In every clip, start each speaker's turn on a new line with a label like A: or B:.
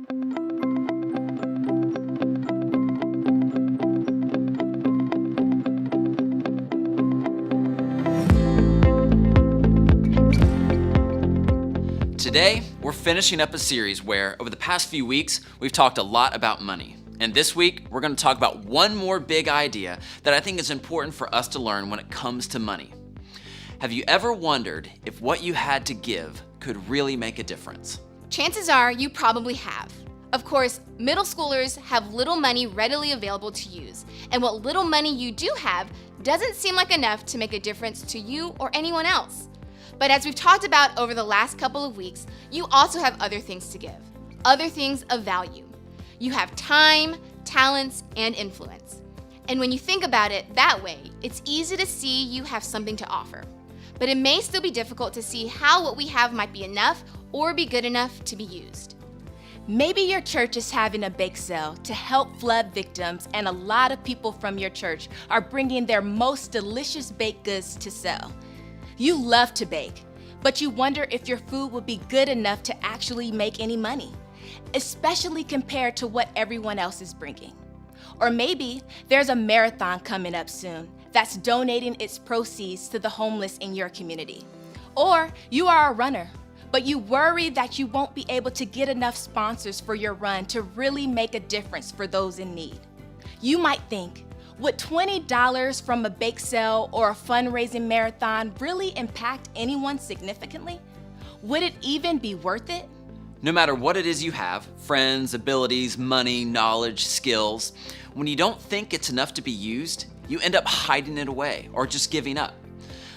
A: Today, we're finishing up a series where, over the past few weeks, we've talked a lot about money. And this week, we're going to talk about one more big idea that I think is important for us to learn when it comes to money. Have you ever wondered if what you had to give could really make a difference?
B: Chances are you probably have. Of course, middle schoolers have little money readily available to use, and what little money you do have doesn't seem like enough to make a difference to you or anyone else. But as we've talked about over the last couple of weeks, you also have other things to give, other things of value. You have time, talents, and influence. And when you think about it that way, it's easy to see you have something to offer. But it may still be difficult to see how what we have might be enough or be good enough to be used.
C: Maybe your church is having a bake sale to help flood victims, and a lot of people from your church are bringing their most delicious baked goods to sell. You love to bake, but you wonder if your food would be good enough to actually make any money, especially compared to what everyone else is bringing. Or maybe there's a marathon coming up soon that's donating its proceeds to the homeless in your community. Or you are a runner, but you worry that you won't be able to get enough sponsors for your run to really make a difference for those in need. You might think, would $20 from a bake sale or a fundraising marathon really impact anyone significantly? Would it even be worth it?
A: No matter what it is you have, friends, abilities, money, knowledge, skills, when you don't think it's enough to be used, you end up hiding it away or just giving up.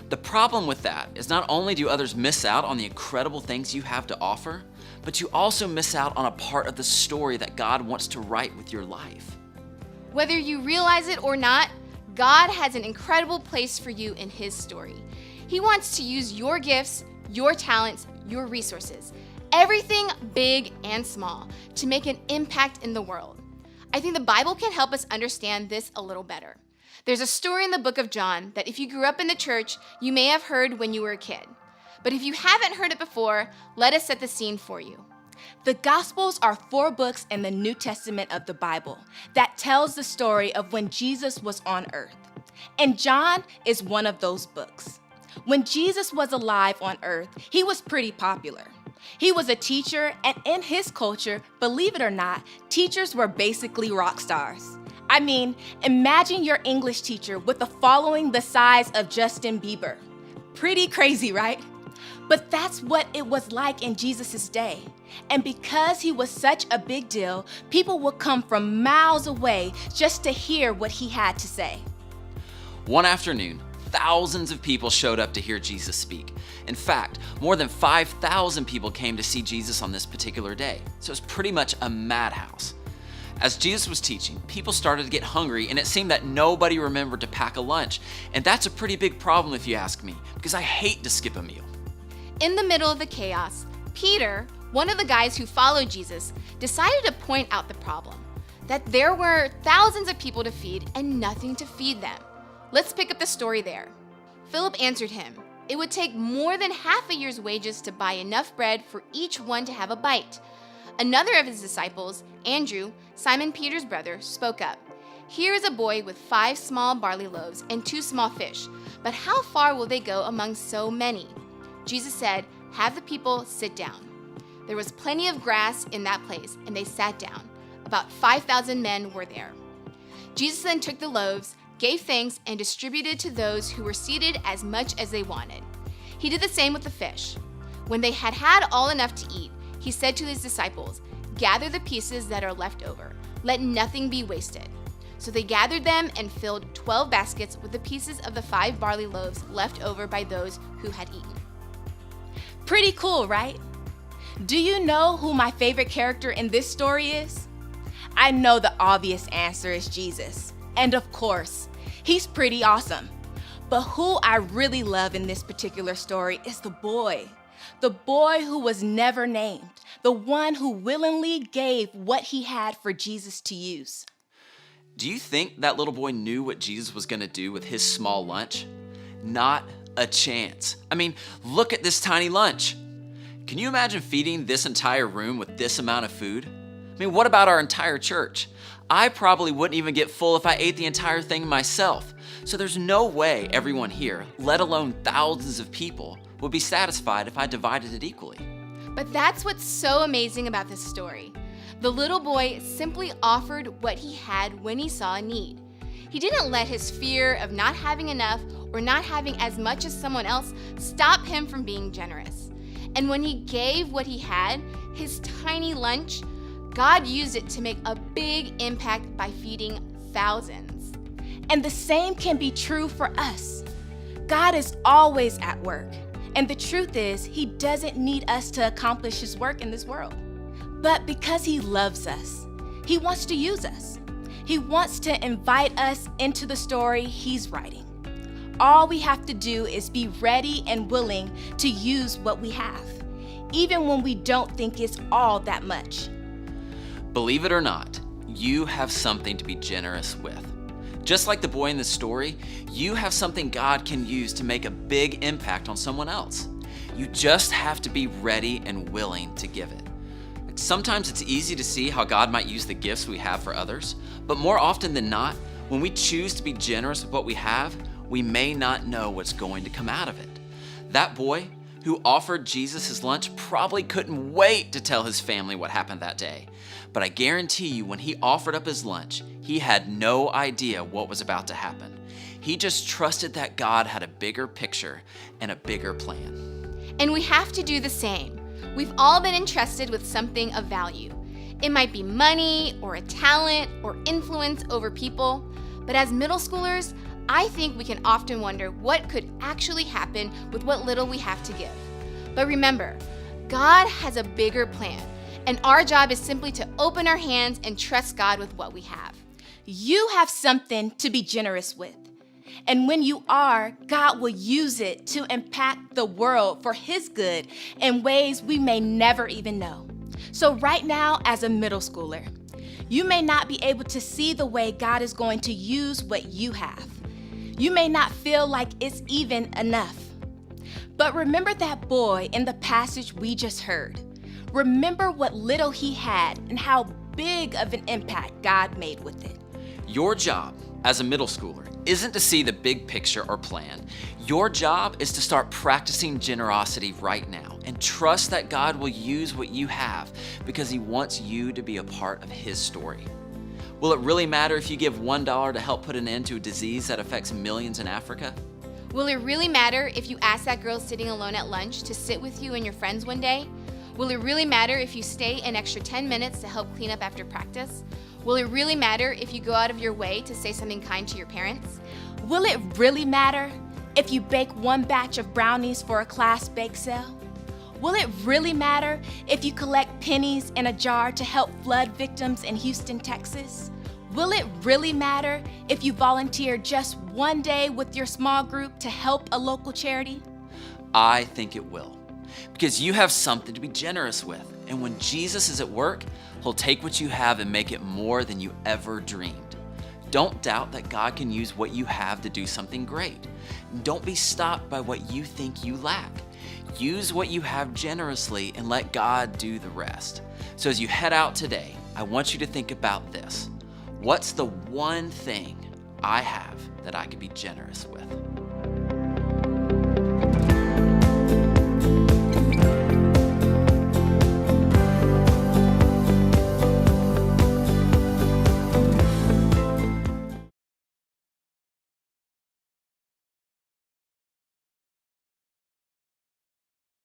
A: The problem with that is not only do others miss out on the incredible things you have to offer, but you also miss out on a part of the story that God wants to write with your life.
B: Whether you realize it or not, God has an incredible place for you in His story. He wants to use your gifts, your talents, your resources, everything big and small, to make an impact in the world. I think the Bible can help us understand this a little better. There's a story in the book of John that if you grew up in the church, you may have heard when you were a kid. But if you haven't heard it before, let us set the scene for you.
C: The Gospels are 4 books in the New Testament of the Bible that tells the story of when Jesus was on earth. And John is one of those books. When Jesus was alive on earth, he was pretty popular. He was a teacher, and in his culture, believe it or not, teachers were basically rock stars. I mean, imagine your English teacher with a following the size of Justin Bieber. Pretty crazy, right? But that's what it was like in Jesus' day. And because he was such a big deal, people would come from miles away just to hear what he had to say.
A: One afternoon, thousands of people showed up to hear Jesus speak. In fact, more than 5,000 people came to see Jesus on this particular day. So it's pretty much a madhouse. As Jesus was teaching, people started to get hungry, and it seemed that nobody remembered to pack a lunch. And that's a pretty big problem if you ask me, because I hate to skip a meal.
B: In the middle of the chaos, Peter, one of the guys who followed Jesus, decided to point out the problem, that there were thousands of people to feed and nothing to feed them. Let's pick up the story there. Philip answered him, "It would take more than half a year's wages to buy enough bread for each one to have a bite." Another of his disciples, Andrew, Simon Peter's brother, spoke up. "Here is a boy with 5 small barley loaves and 2 small fish, but how far will they go among so many?" Jesus said, "Have the people sit down." There was plenty of grass in that place, and they sat down. About 5,000 men were there. Jesus then took the loaves, gave thanks, and distributed to those who were seated as much as they wanted. He did the same with the fish. When they had had all enough to eat, he said to his disciples, "Gather the pieces that are left over. Let nothing be wasted." So they gathered them and filled 12 baskets with the pieces of the 5 barley loaves left over by those who had eaten.
C: Pretty cool, right? Do you know who my favorite character in this story is? I know the obvious answer is Jesus. And of course, he's pretty awesome. But who I really love in this particular story is the boy who was never named, the one who willingly gave what he had for Jesus to use.
A: Do you think that little boy knew what Jesus was going to do with his small lunch? Not a chance. I mean, look at this tiny lunch. Can you imagine feeding this entire room with this amount of food? I mean, what about our entire church? I probably wouldn't even get full if I ate the entire thing myself. So there's no way everyone here, let alone thousands of people, would be satisfied if I divided it equally.
B: But that's what's so amazing about this story. The little boy simply offered what he had when he saw a need. He didn't let his fear of not having enough or not having as much as someone else stop him from being generous. And when he gave what he had, his tiny lunch, God used it to make a big impact by feeding thousands.
C: And the same can be true for us. God is always at work. And the truth is, He doesn't need us to accomplish His work in this world. But because He loves us, He wants to use us. He wants to invite us into the story He's writing. All we have to do is be ready and willing to use what we have, even when we don't think it's all that much.
A: Believe it or not, you have something to be generous with. Just like the boy in the story, you have something God can use to make a big impact on someone else. You just have to be ready and willing to give it. Sometimes it's easy to see how God might use the gifts we have for others, but more often than not, when we choose to be generous with what we have, we may not know what's going to come out of it. That boy who offered Jesus his lunch probably couldn't wait to tell his family what happened that day. But I guarantee you, when he offered up his lunch, he had no idea what was about to happen. He just trusted that God had a bigger picture and a bigger plan.
B: And we have to do the same. We've all been entrusted with something of value. It might be money or a talent or influence over people. But as middle schoolers, I think we can often wonder what could actually happen with what little we have to give. But remember, God has a bigger plan, and our job is simply to open our hands and trust God with what we have.
C: You have something to be generous with. And when you are, God will use it to impact the world for His good in ways we may never even know. So right now, as a middle schooler, you may not be able to see the way God is going to use what you have. You may not feel like it's even enough. But remember that boy in the passage we just heard. Remember what little he had and how big of an impact God made with it.
A: Your job as a middle schooler isn't to see the big picture or plan. Your job is to start practicing generosity right now and trust that God will use what you have because He wants you to be a part of His story. Will it really matter if you give $1 to help put an end to a disease that affects millions in Africa?
B: Will it really matter if you ask that girl sitting alone at lunch to sit with you and your friends one day? Will it really matter if you stay an extra 10 minutes to help clean up after practice? Will it really matter if you go out of your way to say something kind to your parents?
C: Will it really matter if you bake one batch of brownies for a class bake sale? Will it really matter if you collect pennies in a jar to help flood victims in Houston, Texas? Will it really matter if you volunteer just one day with your small group to help a local charity?
A: I think it will, because you have something to be generous with. And when Jesus is at work, He'll take what you have and make it more than you ever dreamed. Don't doubt that God can use what you have to do something great. Don't be stopped by what you think you lack. Use what you have generously and let God do the rest. So as you head out today, I want you to think about this. What's the one thing I have that I could be generous with?